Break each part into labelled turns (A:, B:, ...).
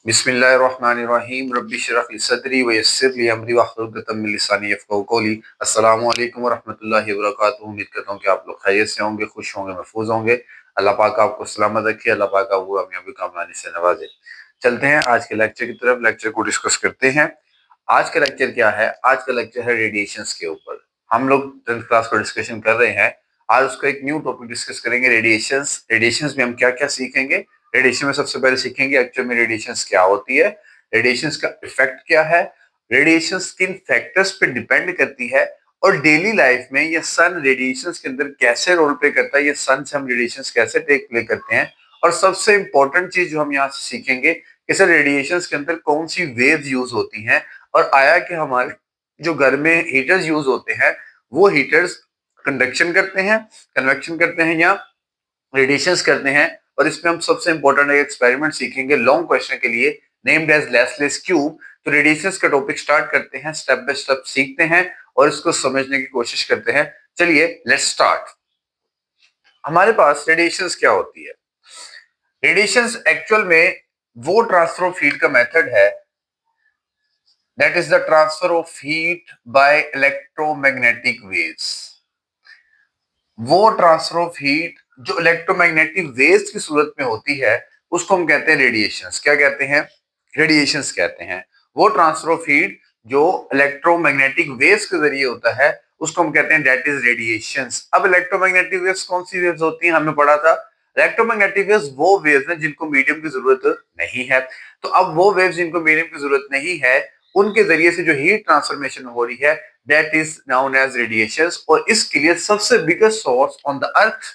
A: बिस्मिल्लाहिर्रहमानिर्रहीम रब्बि इश्रह ली सदरी व यस्सिर ली अमरी वहलुल उक़दतम मिन लिसानी यफ़क़हू क़ौली। अस्सलामु अलैकुम व रहमतुल्लाहि व बरकातुहू। उम्मीद करता हूँ कि आप लोग खैरियत से होंगे, खुश होंगे, महफूज होंगे। अल्लाह पाक आपको सलामत रखे, अल्लाह पाक आपको कामयाबी कामरानी से नवाजे। चलते हैं आज के लेक्चर की तरफ, लेक्चर को डिस्कस करते हैं। आज का लेक्चर क्या है? आज का लेक्चर है रेडिएशंस के ऊपर। हम लोग 10th क्लास को डिस्कशन कर रहे हैं। आज उसका एक न्यू टॉपिक डिस्कस करेंगे, रेडिएशंस। रेडिएशंस में हम क्या क्या सीखेंगे? रेडिएशन में सबसे पहले सीखेंगे एक्चुअल में रेडिएशंस क्या होती है, रेडिएशंस का इफेक्ट क्या है, रेडिएशंस किन फैक्टर्स पे डिपेंड करती है, और डेली लाइफ में ये सन रेडिएशंस के अंदर कैसे रोल प्ले करता है, ये सन से हम रेडिएशंस कैसे टेक प्ले करते हैं। और सबसे इंपॉर्टेंट चीज जो हम यहाँ से सीखेंगे कि सर रेडिएशंस के अंदर कौन सी वेव्स यूज होती हैं, और आया कि हमारे जो घर में हीटर्स यूज होते हैं वो हीटर्स कंडक्शन करते हैं, कन्वेक्शन करते हैं या रेडिएशंस करते हैं। और इसमें हम सबसे इंपॉर्टेंट एक एक्सपेरिमेंट सीखेंगे लॉन्ग क्वेश्चन के लिए, नेम्ड एज लेसलेस क्यूब। तो रेडिएशंस का टॉपिक स्टार्ट करते हैं, स्टेप बाय स्टेप सीखते हैं और इसको समझने की कोशिश करते हैं। चलिए लेट्स स्टार्ट। हमारे पास रेडिएशंस क्या होती है? रेडिएशंस एक्चुअल में वो ट्रांसफर ऑफ हीट का मेथड है, that is the transfer of heat bye electromagnetic waves. वो ट्रांसफर ऑफ हीट जो इलेक्ट्रोमैग्नेटिक वेव्स की सूरत में होती है उसको हम कहते हैं रेडिएशंस। क्या कहते हैं? रेडिएशंस कहते हैं। वो ट्रांसफर ऑफ हीट जो इलेक्ट्रोमैग्नेटिक वेव्स के जरिए होता है उसको हम कहते हैं दैट इज रेडिएशंस। अब इलेक्ट्रोमैग्नेटिक वेव्स कौन सी वेव्स होती हैं? हमने पढ़ा था इलेक्ट्रोमैग्नेटिक वेव्स वो वेव्स हैं जिनको मीडियम की जरूरत नहीं है। तो अब वो वेव्स जिनको मीडियम की जरूरत नहीं है उनके जरिए से जो हीट ट्रांसफॉर्मेशन हो रही है that is known as radiations। और इसके लिए सबसे biggest source on the earth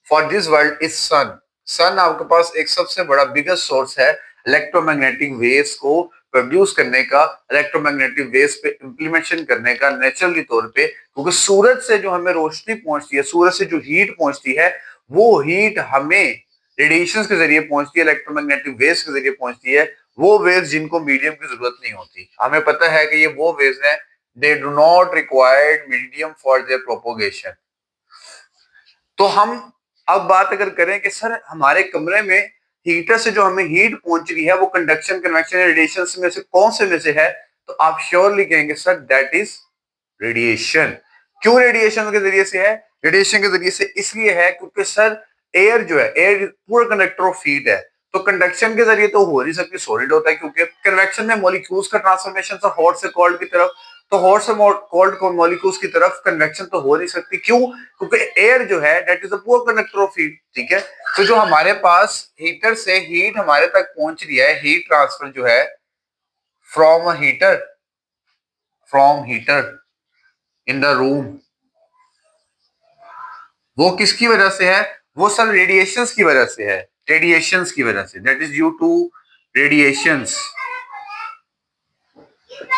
A: for this world is sun. Sun आपके पास एक सबसे बड़ा बिगेस्ट सोर्स है इलेक्ट्रोमैग्नेटिक वेव्स को प्रोड्यूस करने का, इलेक्ट्रोमैग्नेटिक वेव्स पे इंप्लीमेंटेशन करने का नेचुरली तौर पे। क्योंकि सूरज से जो हमें रोशनी पहुंचती है, सूरज से जो हीट पहुंचती है वो हीट हमें रेडिएशंस के जरिए पहुंचती है, इलेक्ट्रोमैग्नेटिक वेव्स के जरिए पहुंचती है। वो वेव्स जिनको मीडियम की जरूरत नहीं होती। हमें पता है कि ये वो वेव्स हैं, they do not require medium for their propagation। तो हम अब बात अगर करें कि सर हमारे कमरे में हीटर से जो हमें हीट पहुंच रही है वो कंडक्शन, कन्वेक्शन, रेडिएशन में से कौन से में से है, तो आप श्योरली कहेंगे सर दैट इज रेडिएशन। क्यों रेडिएशन के जरिए से है? रेडिएशन के जरिए से इसलिए है क्योंकि सर एयर जो है, एयर पूरा कंडक्टर ऑफ हीट है। तो कंडक्शन के जरिए तो हो नहीं सकती, सॉलिड होता है, क्योंकि कन्वेक्शन में मॉलिक्यूल्स का ट्रांसफॉर्मेशन था हॉट से कोल्ड की तरफ। तो हॉट से कोल्ड मॉलिक्यूल्स की तरफ कन्वेक्शन तो हो नहीं सकती। क्यों? क्योंकि एयर जो है that is a poor conductor of heat. ठीक है, तो जो हमारे पास हीटर से हीट हमारे तक पहुंच रही है, हीट ट्रांसफर जो है from a heater, from heater in the room, वो किसकी वजह से है? वो सर रेडिएशंस की वजह से है, रेडिएशंस की वजह से, that is due to radiations.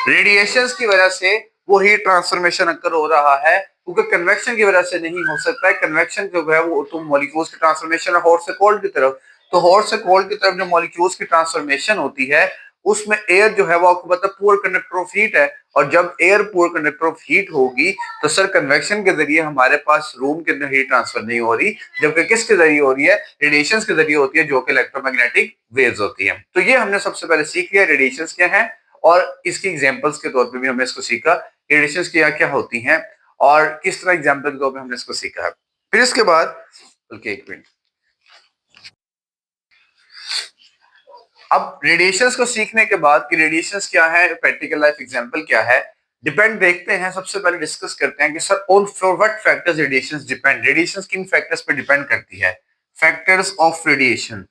A: Radiations की वजह से वो हीट ट्रांसफॉर्मेशन अकर हो रहा है, क्योंकि कन्वेक्शन की वजह से नहीं हो सकता है। कन्वेक्शन जो है वो तो मॉलिक्यूल्स की ट्रांसफॉर्मेशन है हॉट से कोल्ड की तरफ। तो हॉट से कोल्ड की तरफ जो मॉलिक्यूल्स की ट्रांसफॉर्मेशन होती है उसमें एयर जो है वो आपको पता है पुअर कंडक्टर ऑफ हीट है। और जब air poor conductor of heat होगी तो सर कन्वेक्शन के जरिए हमारे पास रूम के अंदर हीट ट्रांसफर नहीं हो रही, जबकि किसके जरिए हो रही है? रेडिएशंस के जरिए होती है, जो कि इलेक्ट्रोमैग्नेटिक वेव्स होती है। तो ये हमने सबसे पहले सीख लिया रेडिएशंस क्या है, और इसकी एग्जांपल्स के तौर पे भी हमने इसको सीखा रेडिएशंस क्या क्या होती हैं और किस तरह एग्जांपल के तौर पे हमने इसको सीखा है। फिर इसके बाद बल्कि एक मिनट, अब रेडिएशंस को सीखने के बाद कि रेडिएशंस क्या है, प्रैक्टिकल लाइफ एग्जांपल क्या है, डिपेंड देखते हैं। सबसे पहले डिस्कस करते हैं कि sir on for what factors radiations depend. Radiations किन फैक्टर्स पे डिपेंड करती है? Factors of radiation,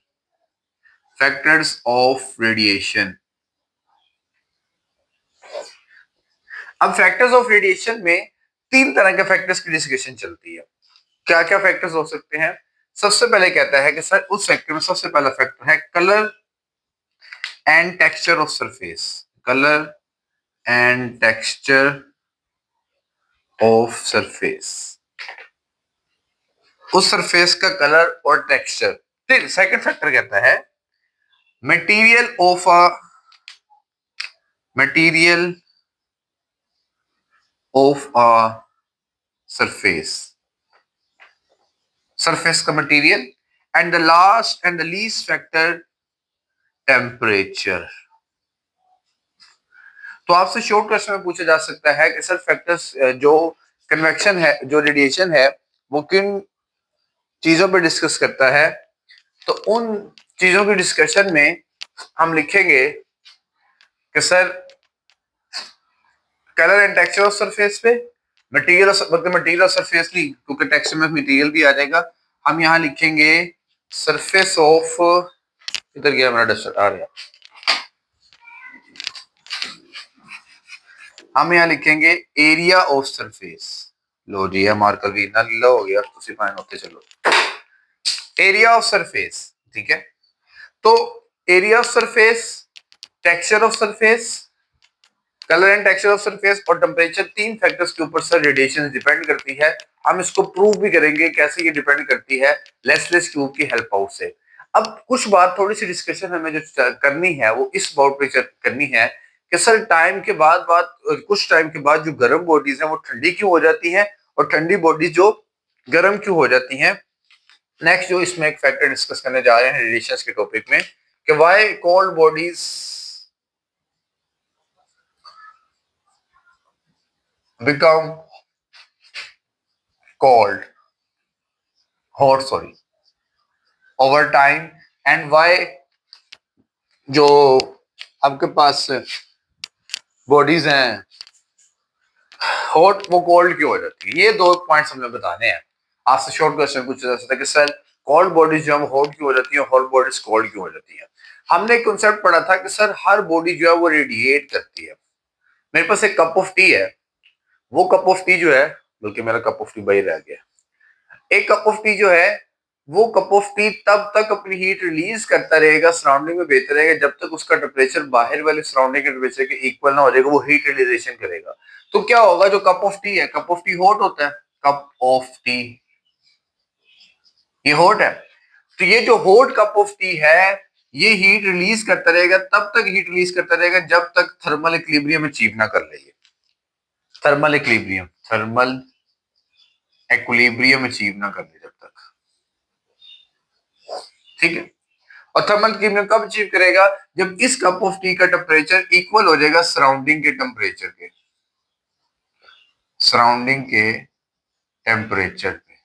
A: factors of radiation. अब फैक्टर्स ऑफ रेडिएशन में तीन तरह के फैक्टर्स की डिस्कशन चलती है। क्या क्या फैक्टर्स हो सकते हैं? सबसे पहले कहता है कि सर उस फैक्टर में सबसे पहला फैक्टर है colour and texture of surface, colour and texture of surface, उस सरफेस का कलर और टेक्सचर। फिर सेकंड फैक्टर कहता है material of a, material of a surface, surface का material. And the last and the least factor temperature. तो आपसे short question में पूछा जा सकता है कि सर फैक्टर्स जो कन्वेक्शन है, जो रेडिएशन है, वो किन चीजों पे डिस्कस करता है। तो उन चीजों की डिस्कशन में हम लिखेंगे कि sir colour and texture of surface पे, मटेरियल मतलब मटेरियल ऑफ सरफेस नहीं, क्योंकि टेक्सचर में मटेरियल भी आ जाएगा। हम यहाँ लिखेंगे सरफेस ऑफ, इधर गया मेरा डस्टर आ गया, हम यहाँ लिखेंगे एरिया ऑफ सरफेस। लो जी, है मार्कर भी ना लीला हो गया, तो फाइन होते चलो। एरिया ऑफ सरफेस, ठीक है। तो area of surface, texture of surface, colour and texture of surface और टेम्परेचर, तीन फैक्टर्स के ऊपर सर रेडिएशन डिपेंड करती है। हम इसको प्रूव भी करेंगे कैसे ये डिपेंड करती है लेसलेस क्यूब की हेल्प आउट से। अब कुछ बात थोड़ी सी डिस्कशन हमें जो करनी है वो इस बात पे करनी है कि सर टाइम के बाद कुछ टाइम के बाद जो गर्म बॉडीज हैं वो ठंडी क्यों हो जाती हैं और ठंडी बॉडीज जो गर्म क्यों हो जाती हैं। नेक्स्ट जो इसमें एक फैक्टर डिस्कस करने जा रहे हैं रेडिएशन के टॉपिक में कि why cold bodies become cold, hot sorry, over time, and why जो आपके पास बॉडीज हैं हॉट वो कोल्ड क्यों हो जाती है। ये दो पॉइंट्स हमें बताने हैं। आपसे शॉर्ट क्वेश्चन पूछा जा सकता है कि सर कोल्ड बॉडीज जो है हॉट क्यों हो जाती है, हॉट बॉडीज कोल्ड क्यों हो जाती है। हमने एक कॉन्सेप्ट पढ़ा था कि सर हर बॉडी जो है वो रेडिएट करती है। मेरे पास एक कप ऑफ टी है, वो कप ऑफ टी जो है, बल्कि मेरा कप ऑफ टी बाहर रह गया, एक कप ऑफ टी जो है वो कप ऑफ टी तब तक अपनी हीट रिलीज करता रहेगा, सराउंडिंग में बेहतर रहेगा जब तक उसका टेम्परेचर बाहर वाले सराउंडिंग के टेम्परेचर के इक्वल ना हो जाएगा, वो हीट रिलीजेशन करेगा। तो क्या होगा, जो कप ऑफ टी है, कप ऑफ टी हॉट होता है, कप ऑफ टी ये हॉट है। तो ये जो हॉट कप ऑफ टी है ये हीट रिलीज करता रहेगा, तब तक हीट रिलीज करता रहेगा जब तक थर्मल इक्विलिब्रियम अचीव ना कर ले। Thermal equilibrium, thermal equilibrium achieve ना कर ले जब तक, ठीक है। और थर्मल इक्विलिब्रियम कब अचीव करेगा, जब इस कप ऑफ टी का टेम्परेचर इक्वल हो जाएगा सराउंडिंग के टेम्परेचर के, सराउंडिंग के टेम्परेचर पे।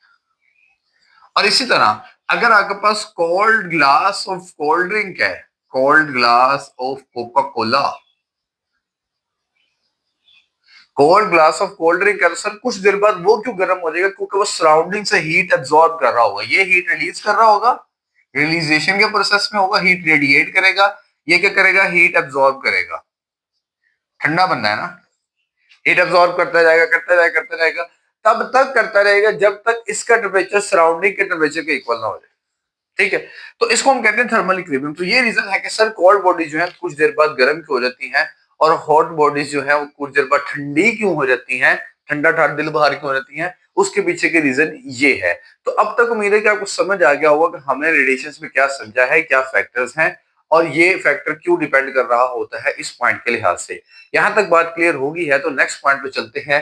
A: और इसी तरह अगर आपके पास cold glass of cold drink है, cold glass of Coca Cola, cold glass of cold drink है, सर कुछ देर बाद वो क्यों गर्म हो जाएगा, क्योंकि वो सराउंडिंग से हीट एब्जॉर्ब कर रहा होगा, ये हीट रिलीज कर रहा होगा, रिलीजेशन के प्रोसेस में होगा, हीट रेडिएट करेगा, ये क्या करेगा, हीट एब्जॉर्ब करेगा। ठंडा बनना है ना, हीट एब्जॉर्ब करता जाएगा करता जाएगा करता जाएगा, तब तक करता रहेगा जब तक इसका टेम्परेचर सराउंडिंग के टेम्परेचर के इक्वल ना हो जाए, ठीक है। तो इसको हम कहते हैं थर्मल इक्विलिब्रियम। तो ये रीजन है कि सर कोल्ड बॉडी जो है कुछ देर बाद गर्म क्यों हो जाती है और हॉट बॉडीज जो है वो कुछ देर बाद ठंडी क्यों हो जाती है, ठंडा ठाट दिल बाहर क्यों हो जाती है, उसके पीछे के रीजन ये है। तो अब तक उम्मीद है कि आपको समझ आ गया होगा कि हमने रेडिएशन में क्या समझा है, क्या फैक्टर्स हैं और ये फैक्टर क्यों डिपेंड कर रहा होता है इस पॉइंट के लिहाज से। यहां तक बात क्लियर होगी है तो नेक्स्ट पॉइंट पे चलते हैं,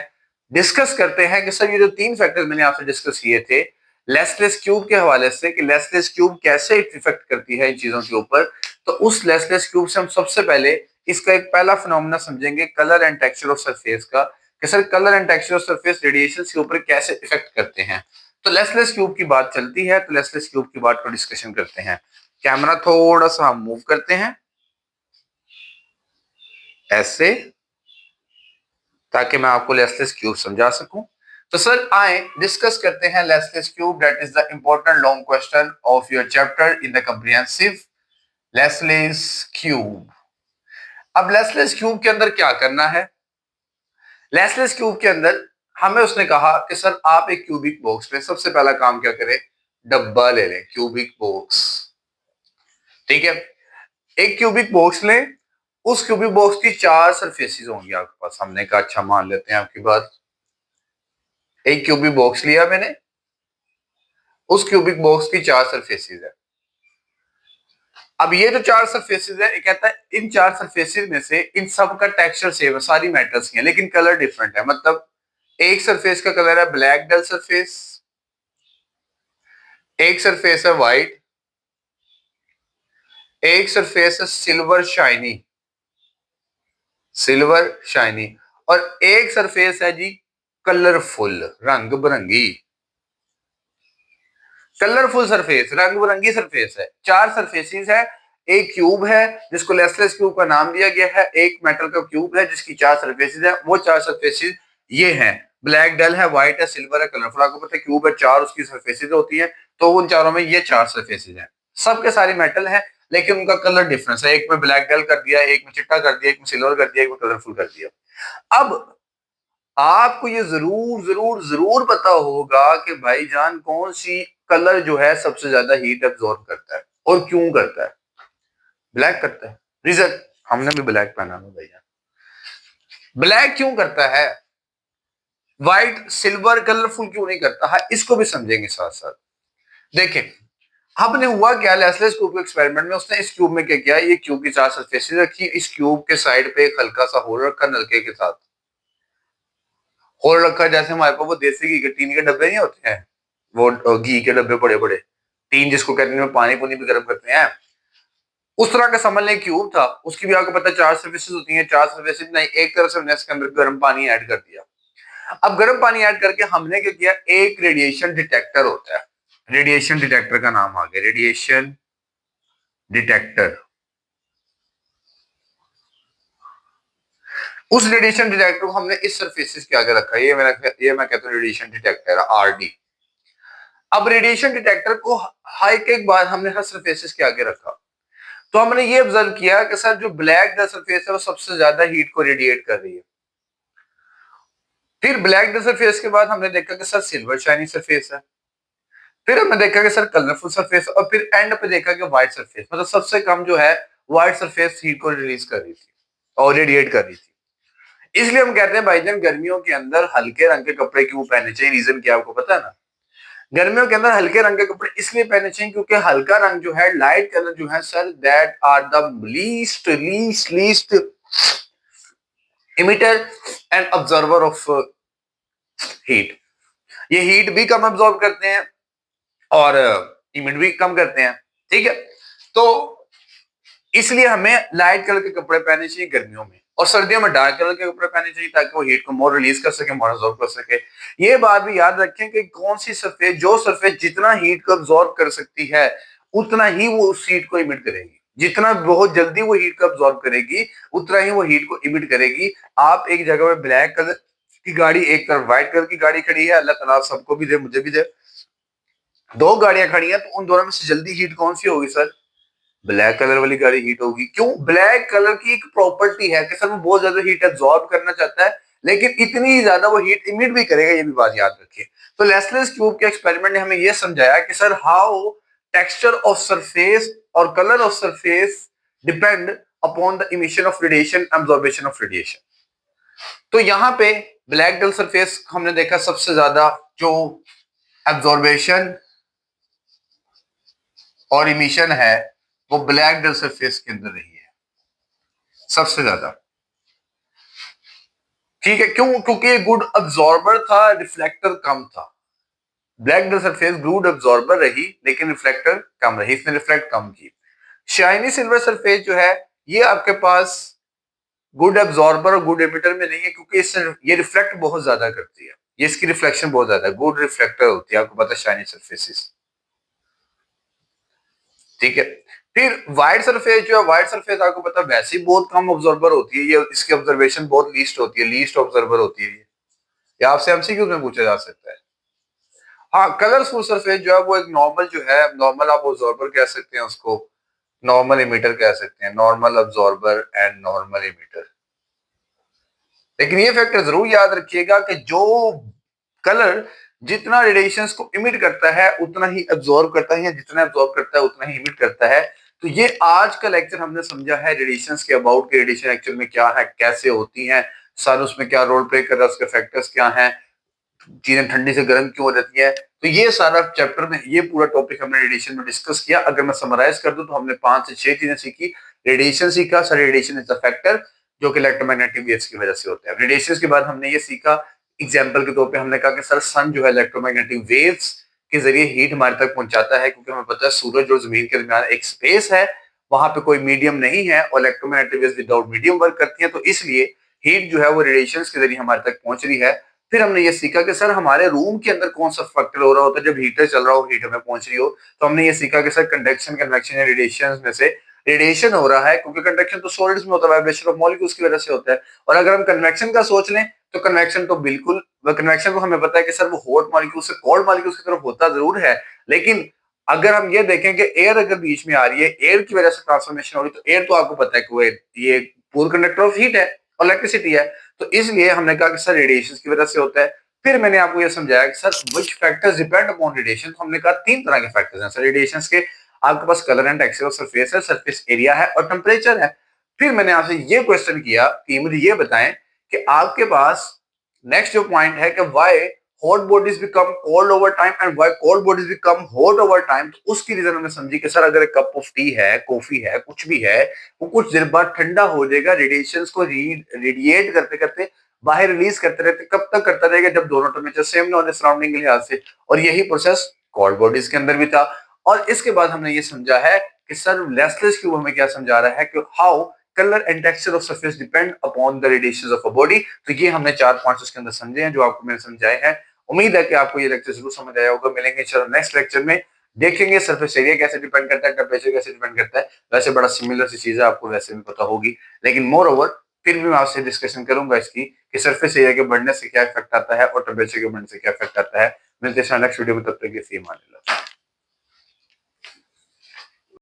A: डिस्कस करते हैं कि सर ये जो तीन फैक्टर्स मैंने आपसे डिस्कस किए थे लेसलेस क्यूब के हवाले से कि लेसलेस क्यूब कैसे इफेक्ट करती है इन चीजों के ऊपर। तो उस लेसलेस क्यूब से हम सबसे पहले इसका एक पहला फिनोमेना समझेंगे colour and texture of surface का, कि sir colour and texture of surface radiation के ऊपर कैसे इफेक्ट करते हैं। तो लेसलेस क्यूब की बात चलती है, तो लेसलेस क्यूब की बात को डिस्कशन करते हैं। कैमरा थोड़ा सा हम मूव करते हैं ऐसे, ताकि मैं आपको लेसलेस क्यूब समझा सकूं। तो सर आए डिस्कस करते हैं Leslie's cube, that is the important long question of your chapter in the comprehensive Leslie's cube. अब लेसलेस क्यूब के अंदर क्या करना है, लेसलेस क्यूब के अंदर हमें उसने कहा कि सर आप एक क्यूबिक बॉक्स में सबसे पहला काम क्या करें, डब्बा ले लें, क्यूबिक बॉक्स, ठीक है। एक क्यूबिक बॉक्स लें, उस क्यूबिक बॉक्स की चार सरफेसेस होंगी आपके पास। हमने कहा अच्छा मान लेते हैं आपकी बात, एक क्यूबिक बॉक्स लिया मैंने, उस क्यूबिक बॉक्स की चार सरफेसेस है। अब ये जो चार सरफेसेस है, ये कहता है इन चार सरफेसेस में से इन सब का टेक्सचर सेम है, सारी मेटल्स की है, लेकिन कलर डिफरेंट है। मतलब एक सरफेस का कलर है ब्लैक डल सरफेस, एक सरफेस है व्हाइट, एक सरफेस है सिल्वर शाइनी, सिल्वर शाइनी, और एक सरफेस है जी कलरफुल, रंग बिरंगी। कलरफुल सरफेस, रंग बिरंगी सरफेस है। चार सरफेसेस है। एक क्यूब है जिसको लेसलेस क्यूब का नाम दिया गया है, एक मेटल का क्यूब है जिसकी चार सरफेसेस है। वो चार सरफेसेस ये हैं, ब्लैक डल है, व्हाइट है, सिल्वर है, कलरफुल। आपको पता है क्यूब है, चार उसकी सरफेसेस होती है, तो उन चारों में ये चार सरफेसेस हैं। सबके सारे मेटल हैं, लेकिन उनका कलर डिफरेंस है। एक में ब्लैक डल कर दिया, एक में चिट्टा कर दिया, एक में सिल्वर कर दिया, एक में कलरफुल कर दिया। अब आपको ये जरूर जरूर जरूर पता होगा कि भाईजान कौन सी कलर जो है सबसे ज्यादा हीट एब्जॉर्ब करता है और क्यों करता है। ब्लैक करता है। रीजन, हमने भी ब्लैक पहना है भैया। ब्लैक क्यों करता है, व्हाइट सिल्वर कलरफुल क्यों नहीं करता है, इसको भी समझेंगे साथ साथ। देखें हमने हुआ क्या, लेसलेस क्यूब के एक्सपेरिमेंट में उसने इस क्यूब में क्या किया, ये क्यूब की चार सरफेसेस रखी, इस क्यूब के साइड पे एक हल्का सा होल रखा नलके के साथ। होल रखा जैसे हमारे पास वो देसी घी के टीन के डब्बे नहीं होते हैं, वो घी के डब्बे बड़े बड़े, टीन जिसको कहते हैं, पानी पुनी भी गर्म करते हैं, उस तरह का समझ लें क्यूब था। उसकी भी आपको पता है चार सर्विसेज होती हैं, चार सर्विसेज नहीं, एक तरफ से हमने इसके अंदर गर्म पानी ऐड कर दिया। अब गर्म पानी ऐड करके हमने क्या किया, एक रेडिएशन डिटेक्टर होता है, रेडिएशन डिटेक्टर का नाम आ गया, रेडिएशन डिटेक्टर। उस रेडिएशन डिटेक्टर को हमने इस सरफेसेस के आगे रखा, ये मैं कहता हूँ रेडिएशन डिटेक्टर आरडी। अब रेडिएशन डिटेक्टर को हाई के एक बाद हमने हर सरफेसेस के आगे रखा, तो हमने ये ऑब्जर्व किया कि सर जो ब्लैक डस्ट सरफेस है वो सबसे ज्यादा हीट को रेडिएट कर रही है। फिर ब्लैक डस्ट सरफेस के बाद हमने देखा कि सर सिल्वर शाइनी सरफेस है, फिर हमने देखा कि सर कलरफुल सरफेस, और फिर एंड पे देखा कि व्हाइट सरफेस, मतलब सबसे कम जो है व्हाइट सरफेस हीट को रिलीज कर रही थी और रेडिएट कर रही थी। इसलिए हम कहते हैं भाईजान गर्मियों के अंदर हल्के रंग के कपड़े क्यों पहनने चाहिए, रीजन क्या आपको पता है ना। गर्मियों के अंदर हल्के रंग के कपड़े इसलिए पहनने चाहिए क्योंकि हल्का रंग जो है, लाइट कलर जो है sir, that are the least least least emitter and observer of heat. ये हीट भी कम ऑब्जॉर्व करते हैं और इमिट भी कम करते हैं, ठीक है। तो इसलिए हमें लाइट कलर के कपड़े पहनने चाहिए गर्मियों में, और सर्दियों में डार्क कलर के कपड़े पहनने चाहिए ताकि वो हीट को मोर रिलीज कर सके, मोर अब्जॉर्ब कर सके। ये बात भी याद रखें कि कौन सी सरफेस, जो सरफेस जितना हीट को अब्जॉर्ब कर सकती है उतना ही वो उस हीट को इमिट करेगी, जितना बहुत जल्दी वो हीट को अब्जॉर्ब करेगी उतना ही वो हीट को इमिट करेगी। आप एक जगह में ब्लैक कलर की गाड़ी, एक तरफ व्हाइट कलर की गाड़ी खड़ी है, अल्लाह ताला सबको भी दे मुझे भी दे, दो गाड़ियां खड़ी हैं, तो उन दोनों में से जल्दी हीट कौन सी होगी सर, ब्लैक कलर वाली गाड़ी हीट होगी। क्यों, ब्लैक कलर की एक प्रॉपर्टी है कि सर वो बहुत ज्यादा हीट एब्जॉर्ब करना चाहता है, लेकिन इतनी ही ज्यादा वो हीट इमिट भी करेगा, ये भी बात याद रखिए। तो लेसलेस क्यूब के एक्सपेरिमेंट ने हमें ये समझाया कि sir how texture of surface और colour of surface depend upon the emission of radiation, absorbation of radiation. तो यहाँ पे ब्लैक डल सरफेस हमने देखा सबसे ज्यादा जो एब्जॉर्बेशन और इमिशन है वो ब्लैक डल सरफेस के अंदर रही है सबसे ज्यादा, ठीक है। क्यों, क्योंकि गुड अब्जॉर्बर था, रिफ्लेक्टर कम था। ब्लैक डल सरफेस गुड अब्जॉर्बर रही लेकिन रिफ्लेक्टर कम रही, इसने रिफ्लेक्ट कम की। शाइनी सिल्वर सरफेस जो है ये आपके पास गुड अब्जॉर्बर और गुड एमिटर में नहीं है, क्योंकि इससे ये रिफ्लेक्ट बहुत ज्यादा करती है, ये इसकी रिफ्लेक्शन बहुत ज्यादा है, गुड रिफ्लेक्टर होती है, आपको पता है शाइनी सरफेसेस, ठीक है। फिर व्हाइट सरफेस जो है, व्हाइट सरफेस आपको पता है वैसे ही बहुत कम ऑब्जर्वर होती है, ये इसकी ऑब्जर्वेशन बहुत लीस्ट होती है, लीस्ट ऑब्जर्वर होती है ये आपसे एमसीक्यू में पूछा जा सकता है। हाँ, कलरफुल सरफेस जो है वो एक नॉर्मल जो है, नॉर्मल आप ऑब्जर्वर कह सकते हैं उसको, नॉर्मल इमिटर कह सकते हैं, normal observer and normal emitter. लेकिन ये फैक्टर जरूर याद रखिएगा कि जो कलर जितना रेडिएशंस को इमिट करता है उतना ही एब्जॉर्ब करता है, या जितना एब्जॉर्ब करता है उतना ही इमिट करता है। तो ये आज का लेक्चर हमने समझा है रेडिएशंस के अबाउट, के रेडिएशन एक्चुअल में क्या है, कैसे होती हैं, सन उसमें क्या रोल प्ले कर रहा है, उसके फैक्टर्स क्या हैं, चीजें ठंडी से गर्म क्यों हो जाती है। तो ये सारा चैप्टर में ये पूरा टॉपिक हमने रेडिएशन में डिस्कस किया। अगर मैं समराइज कर दूं तो हमने 5 से 6 चीजें सीखी। रेडिएशन सीखा, sir radiation is a factor जो कि इलेक्ट्रोमैग्नेटिक वेव्स की वजह से होता है। रेडिएशन के बाद हमने ये सीखा, एग्जाम्पल के तौर पे हमने कहा कि सर सन जो है इलेक्ट्रोमैग्नेटिक वेव्स के जरिए हीट हमारे तक पहुंचाता है, क्योंकि हमें पता है सूरज और जमीन के दरमियान एक स्पेस है वहां पे कोई मीडियम नहीं है और electromagnetic waves without medium work करती हैं, तो इसलिए हीट जो है वो रेडिएशन के जरिए हमारे तक पहुंच रही है। फिर हमने ये सीखा कि सर हमारे रूम के अंदर कौन सा फैक्टर हो रहा होता है जब हीटर चल रहा हो, हीट हमें पहुंच रही हो। तो हमने ये सीखा कि सर कंडक्शन, कन्वेक्शन या रेडिएशन में से रेडिएशन हो रहा है, क्योंकि कंडक्शन तो सॉलिड्स में होता है, वाइब्रेशन ऑफ मॉलिक्यूल्स की वजह से होता है। और अगर हम कन्वेक्शन का सोच लें तो कन्वेक्शन तो बिल्कुल, कन्वेक्शन को हमें पता है कि सर वो हॉट मॉलिक्यूल से कोल्ड मॉलिक्यूल्स की तरफ होता जरूर है, लेकिन अगर हम ये देखें कि एयर अगर बीच में आ रही है, एयर की वजह से ट्रांसफॉर्मेशन हो रही है, तो एयर तो आपको पता है कि ये पूर कंडक्टर ऑफ हीट है और इलेक्ट्रिसिटी है। तो इसलिए हमने कहा कि सर रेडिएशन की वजह से होता है। फिर मैंने आपको ये समझाया कि sir which factors depend upon radiation. तो हमने कहा तीन तरह के फैक्टर्स हैं सर रेडिएशन के। आपके पास colour and texture of surface है, सरफेस एरिया है और टेम्परेचर है। फिर मैंने आपसे ये क्वेश्चन किया कि मुझे ये बताएं कि आपके पास नेक्स्ट जो पॉइंट है कि why hot bodies become cold over time and why cold bodies become hot over time. तो उसकी रीजन हमने समझी कि सर अगर एक कप ऑफ टी है, कॉफी है, कुछ भी है, वो कुछ देर बाद ठंडा हो जाएगा, रेडिएशंस को रेडिएट करते करते बाहर रिलीज करते रहते, कब तक करता रहेगा जब दोनों टेम्परेचर सेम ना होने सराउंडिंग के लिहाज से। और यही प्रोसेस कोल्ड बॉडीज के अंदर भी था। और इसके बाद हमने ये समझा है कि सर लेस्लेस क्यूब हमें क्या समझा रहा है कि how colour and texture of surface depend upon the radiations of a body. तो ये हमने चार पॉइंट्स उसके अंदर समझे हैं जो आपको मैंने समझाए हैं। उम्मीद है कि आपको ये लेक्चर जरूर समझ आया होगा। मिलेंगे चलो नेक्स्ट लेक्चर में, देखेंगे सरफेस एरिया कैसे डिपेंड करता है, टेम्परेचर कैसे डिपेंड करता है। वैसे बड़ा सिमिलर सी चीज है, आपको वैसे भी पता होगी, लेकिन मोर ओवर फिर भी मैं आपसे डिस्कशन करूंगा इसकी कि सरफेस एरिया के बढ़ने से क्या इफेक्ट आता है और टेम्परेचर के बढ़ने से क्या इफेक्ट आता है। मिलते हैं नेक्स्ट वीडियो में, तब तक के लिए फी मान लो।